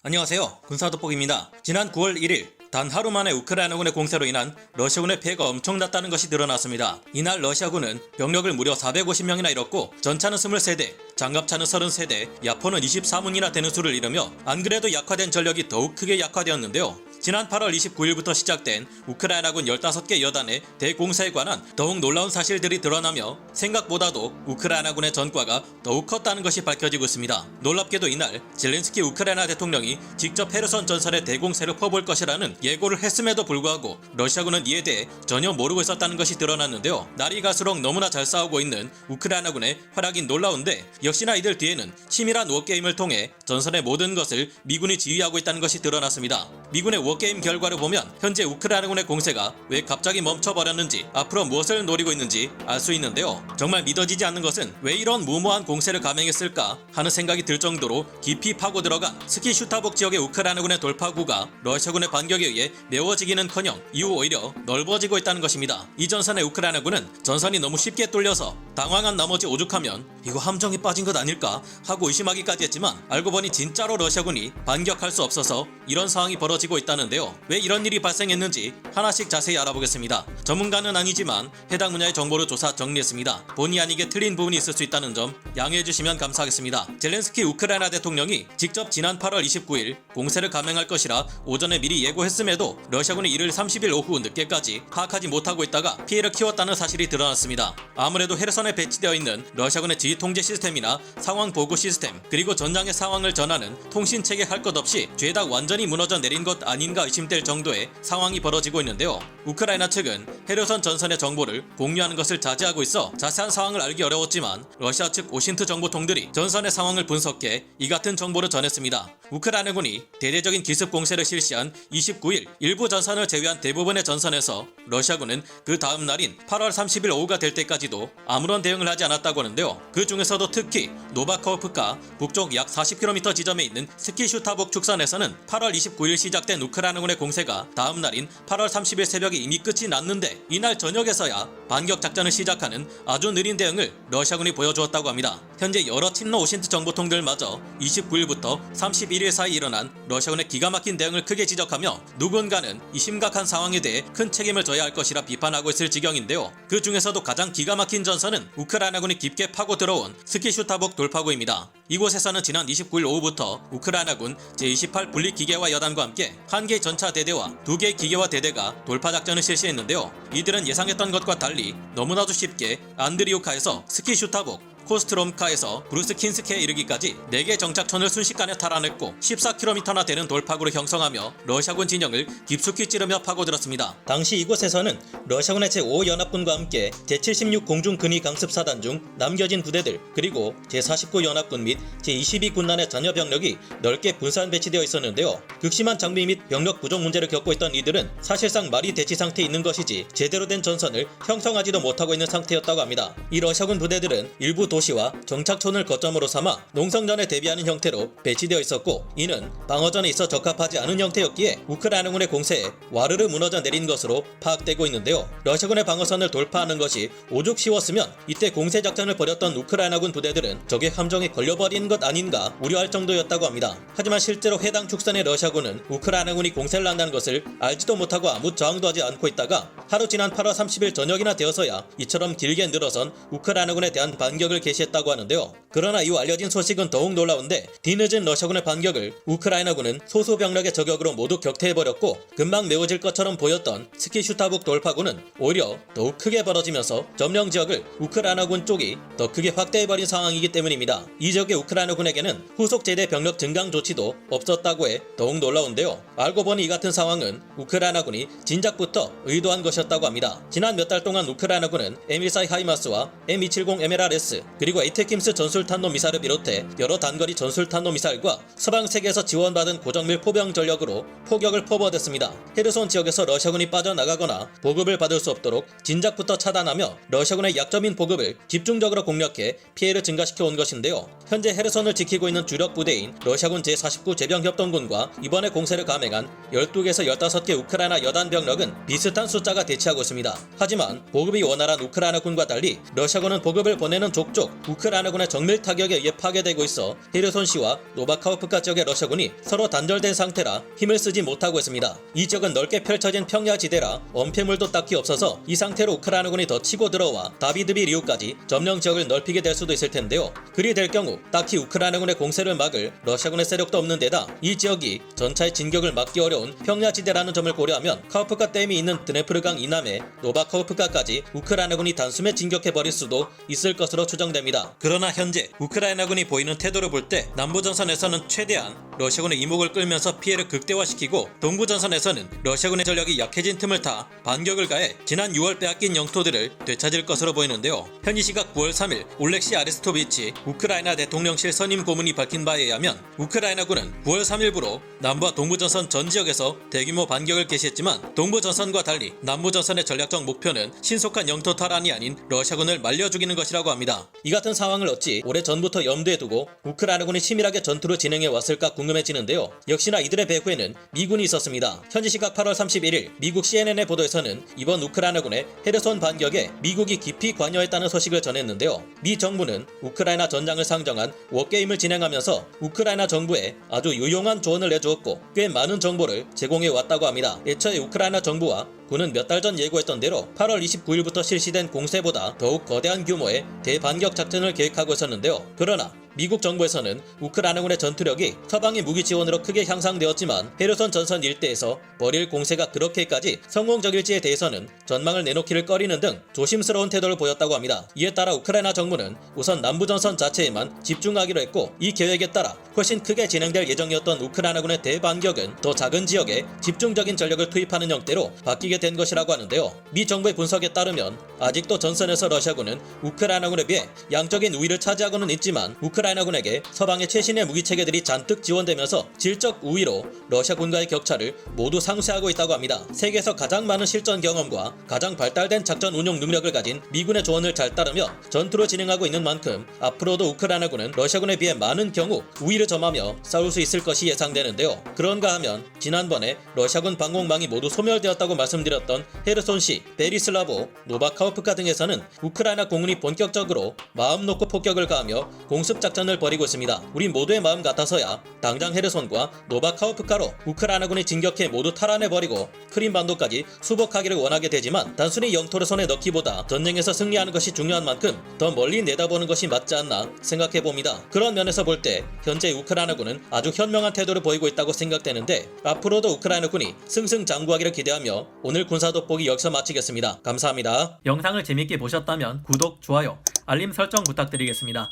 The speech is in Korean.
안녕하세요. 군사돋보기입니다. 지난 9월 1일 단 하루 만에 우크라이나군의 공세로 인한 러시아군의 피해가 엄청났다는 것이 드러났습니다. 이날 러시아군은 병력을 무려 450명이나 잃었고 전차는 23대, 장갑차는 33대, 야포는 24문이나 되는 수를 잃으며 안 그래도 약화된 전력이 더욱 크게 약화되었는데요. 지난 8월 29일부터 시작된 우크라이나군 15개 여단의 대공세에 관한 더욱 놀라운 사실들이 드러나며 생각보다도 우크라이나군의 전과가 더욱 컸다는 것이 밝혀지고 있습니다. 놀랍게도 이날 젤렌스키 우크라이나 대통령이 직접 헤르손 전선에 대공세를 퍼부을 것이라는 예고를 했음에도 불구하고 러시아군은 이에 대해 전혀 모르고 있었다는 것이 드러났는데요. 날이 갈수록 너무나 잘 싸우고 있는 우크라이나군의 활약이 놀라운데 역시나 이들 뒤에는 치밀한 워게임을 통해 전선의 모든 것을 미군이 지휘하고 있다는 것이 드러났습니다. 미군의 워게임 결과를 보면 현재 우크라이나군의 공세가 왜 갑자기 멈춰버렸는지 앞으로 무엇을 노리고 있는지 알 수 있는데요. 정말 믿어지지 않는 것은 왜 이런 무모한 공세를 감행했을까 하는 생각이 들 정도로 깊이 파고 들어간 스키슈타복 지역의 우크라이나군의 돌파구가 러시아군의 반격에 의해 메워지기는커녕 이후 오히려 넓어지고 있다는 것입니다. 이 전선의 우크라이나군은 전선이 너무 쉽게 뚫려서 당황한 나머지 오죽하면 이거 함정이 빠진 것 아닐까 하고 의심하기까지 했지만 알고 보니 진짜로 러시아군이 반격할 수 없어서 이런 상황이 벌어지고 있다는데요. 왜 이런 일이 발생했는지 하나씩 자세히 알아보겠습니다. 전문가는 아니지만 해당 분야의 정보를 조사 정리했습니다. 본의 아니게 틀린 부분이 있을 수 있다는 점 양해해 주시면 감사하겠습니다. 젤렌스키 우크라이나 대통령이 직접 지난 8월 29일 공세를 감행할 것이라 오전에 미리 예고했음에도 러시아군이 이를 30일 오후 늦게까지 파악하지 못하고 있다가 피해를 키웠다는 사실이 드러났습니다. 아무래도 헤르손에 배치되어 있는 러시아군의 지휘 통제 시스템이나 상황 보고 시스템 그리고 전장의 상황을 전하는 통신 체계 할 것 없이 죄다 완전히 무너져 내린 것 아닌가 의심될 정도의 상황이 벌어지고 있는데요. 우크라이나 측은 헤르손 전선의 정보를 공유하는 것을 자제하고 있어 자세한 상황을 알기 어려웠지만 러시아 측 오신트 정보통들이 전선의 상황을 분석해 이 같은 정보를 전했습니다. 우크라이나군이 대대적인 기습 공세를 실시한 29일 일부 전선을 제외한 대부분의 전선에서 러시아군은 그 다음 날인 8월 30일 오후가 될 때까지도 아무런 대응을 하지 않았다고 하는데요. 그 중에서도 특히 노바코프카 북쪽 약 40km 지점에 있는 스키슈타복 축선에서는 8월 29일 시작된 우크라이나군의 공세가 다음 날인 8월 30일 새벽에 이미 끝이 났는데 이날 저녁에서야 반격 작전을 시작하는 아주 느린 대응을 러시아군이 보여주었다고 합니다. 현재 여러 친러 오신트 정보통들마저 29일부터 31일 사이 일어난 러시아군의 기가 막힌 대응을 크게 지적하며 누군가는 이 심각한 상황에 대해 큰 책임을 져야 할 것이라 비판하고 있을 지경인데요. 그 중에서도 가장 기가 막힌 전선은 우크라이나군이 깊게 파고 들어온 스키슈타복 돌파구입니다. 이곳에서는 지난 29일 오후부터 우크라이나군 제28 분리기계화 여단과 함께 한 개의 전차 대대와 두 개의 기계화 대대가 돌파작전을 실시했는데요. 이들은 예상했던 것과 달리 너무나도 쉽게 안드리우카에서 스키슈타복 코스트롬카에서 브루스킨스케에 이르기까지 4개 정착촌을 순식간에 탈환했고 14km나 되는 돌파구를 형성하며 러시아군 진영을 깊숙이 찌르며 파고들었습니다. 당시 이곳에서는 러시아군의 제5연합군과 함께 제76 공중근위강습사단 중 남겨진 부대들 그리고 제49연합군 및 제22군단의 잔여 병력이 넓게 분산 배치되어 있었는데요. 극심한 장비 및 병력 부족 문제를 겪고 있던 이들은 사실상 말이 대치 상태에 있는 것이지 제대로 된 전선을 형성하지도 못하고 있는 상태였다고 합니다. 이 러시아군 부대들은 일부 도시와 정착촌을 거점으로 삼아 농성전에 대비하는 형태로 배치되어 있었고 이는 방어전에 있어 적합하지 않은 형태였기에 우크라이나군의 공세에 와르르 무너져 내린 것으로 파악되고 있는데요. 러시아군의 방어선을 돌파하는 것이 오죽 쉬웠으면 이때 공세작전을 벌였던 우크라이나군 부대들은 적의 함정에 걸려버린 것 아닌가 우려할 정도였다고 합니다. 하지만 실제로 해당 축선의 러시아군은 우크라이나군이 공세를 한다는 것을 알지도 못하고 아무 저항도 하지 않고 있다가 하루 지난 8월 30일 저녁이나 되어서야 이처럼 길게 늘어선 우크라이나군에 대한 반격을 개시했다고 하는데요. 그러나 이후 알려진 소식은 더욱 놀라운데 뒤늦은 러시아군의 반격을 우크라이나군은 소수 병력의 저격으로 모두 격퇴해버렸고 금방 메워질 것처럼 보였던 스키슈타북 돌파구는 오히려 더욱 크게 벌어지면서 점령 지역을 우크라이나군 쪽이 더 크게 확대해버린 상황이기 때문입니다. 이 지역의 우크라이나군에게는 후속 제대 병력 증강 조치도 없었다고 해 더욱 놀라운데요. 알고 보니 이 같은 상황은 우크라이나군이 진작부터 의도한 것이었다고 합니다. 지난 몇 달 동안 우크라이나군은 M14 하이마스와 M270 MLRS 그리고 에이테킴스 전술탄도 미사일을 비롯해 여러 단거리 전술탄도 미사일과 서방 세계에서 지원받은 고정밀 포병 전력으로 포격을 퍼부어댔습니다. 헤르손 지역에서 러시아군이 빠져나가거나 보급을 받을 수 없도록 진작부터 차단하며 러시아군의 약점인 보급을 집중적으로 공략해 피해를 증가시켜 온 것인데요. 현재 헤르손을 지키고 있는 주력 부대인 러시아군 제49 제병협동군과 이번에 공세를 감행한 12개에서 15개 우크라이나 여단 병력은 비슷한 숫자가 대치하고 있습니다. 하지만 보급이 원활한 우크라이나군과 달리 러시아군은 보급을 보내는 족족 계속 우크라이나군의 정밀 타격에 의해 파괴되고 있어 헤르손 시와 노바카호프카 지역의 러시아군이 서로 단절된 상태라 힘을 쓰지 못하고 있습니다. 이 지역은 넓게 펼쳐진 평야지대라 엄폐물도 딱히 없어서 이 상태로 우크라이나군이 더 치고 들어와 다비드비 리우까지 점령 지역을 넓히게 될 수도 있을 텐데요. 그리 될 경우 딱히 우크라이나군의 공세를 막을 러시아군의 세력도 없는 데다 이 지역이 전차의 진격을 막기 어려운 평야지대라는 점을 고려하면 카호프카 댐이 있는 드네프르강 이남의 노바카호프카까지 우크라이나군이 단숨에 진격해버릴 수도 있을 것으로 추정됩니다. 그러나 현재 우크라이나군이 보이는 태도를 볼 때 남부전선에서는 최대한 러시아군의 이목을 끌면서 피해를 극대화시키고 동부전선에서는 러시아군의 전력이 약해진 틈을 타 반격을 가해 지난 6월 빼앗긴 영토들을 되찾을 것으로 보이는데요. 현지 시각 9월 3일 올렉시 아레스토비치 우크라이나 대통령실 선임 고문이 밝힌 바에 의하면 우크라이나군은 9월 3일부로 남부와 동부전선 전 지역에서 대규모 반격을 개시했지만 동부전선과 달리 남부전선의 전략적 목표는 신속한 영토 탈환이 아닌 러시아군을 말려 죽이는 것이라고 합니다. 이 같은 상황을 어찌 오래전부터 염두에 두고 우크라이나군이 치밀하게 전투를 진행해 왔을까 궁금해지는데요. 역시나 이들의 배후에는 미군이 있었습니다. 현지 시각 8월 31일 미국 CNN의 보도에서는 이번 우크라이나군의 헤르손 반격에 미국이 깊이 관여했다는 소식을 전했는데요. 미 정부는 우크라이나 전장을 상정한 워게임을 진행하면서 우크라이나 정부에 아주 유용한 조언을 내주었고 꽤 많은 정보를 제공해 왔다고 합니다. 애초에 우크라이나 정부와 군은 몇 달 전 예고했던 대로 8월 29일부터 실시된 공세보다 더욱 거대한 규모의 대반격 작전을 계획하고 있었는데요. 그러나 미국 정부에서는 우크라이나군의 전투력이 서방의 무기 지원으로 크게 향상되었지만 헤르손 전선 일대에서 벌일 공세가 그렇게까지 성공적일지에 대해서는 전망을 내놓기를 꺼리는 등 조심스러운 태도를 보였다고 합니다. 이에 따라 우크라이나 정부는 우선 남부전선 자체에만 집중하기로 했고 이 계획에 따라 훨씬 크게 진행될 예정이었던 우크라이나군의 대반격은 더 작은 지역에 집중적인 전력을 투입하는 형태로 바뀌게 된 것이라고 하는데요. 미 정부의 분석에 따르면 아직도 전선에서 러시아군은 우크라이나군에 비해 양적인 우위를 차지하고는 있지만 우크라이나군에게 서방의 최신의 무기체계들이 잔뜩 지원되면서 질적 우위로 러시아군과의 격차를 모두 상쇄하고 있다고 합니다. 세계에서 가장 많은 실전 경험과 가장 발달된 작전 운용 능력을 가진 미군의 조언을 잘 따르며 전투를 진행하고 있는 만큼 앞으로도 우크라이나군은 러시아군에 비해 많은 경우 우위를 점하며 싸울 수 있을 것이 예상되는데요. 그런가 하면 지난번에 러시아군 방공망이 모두 소멸되었다고 말씀드렸던 헤르손시, 베리슬라보, 노바카호프카 등에서는 우크라이나 공군이 본격적으로 마음 놓고 폭격을 가하며 공습 작전을 벌이고 있습니다. 우리 모두의 마음 같아서야 당장 헤르손과 노바카호프카로 우크라이나군이 진격해 모두 탈환해버리고 크림반도까지 수복하기를 원하게 되지만 단순히 영토를 손에 넣기보다 전쟁에서 승리하는 것이 중요한 만큼 더 멀리 내다보는 것이 맞지 않나 생각해봅니다. 그런 면에서 볼 때 현재 우크라이나군은 아주 현명한 태도를 보이고 있다고 생각되는데 앞으로도 우크라이나군이 승승장구하기를 기대하며 오늘 군사 돋보기 여기서 마치겠습니다. 감사합니다. 영상을 재밌게 보셨다면 구독, 좋아요, 알림 설정 부탁드리겠습니다.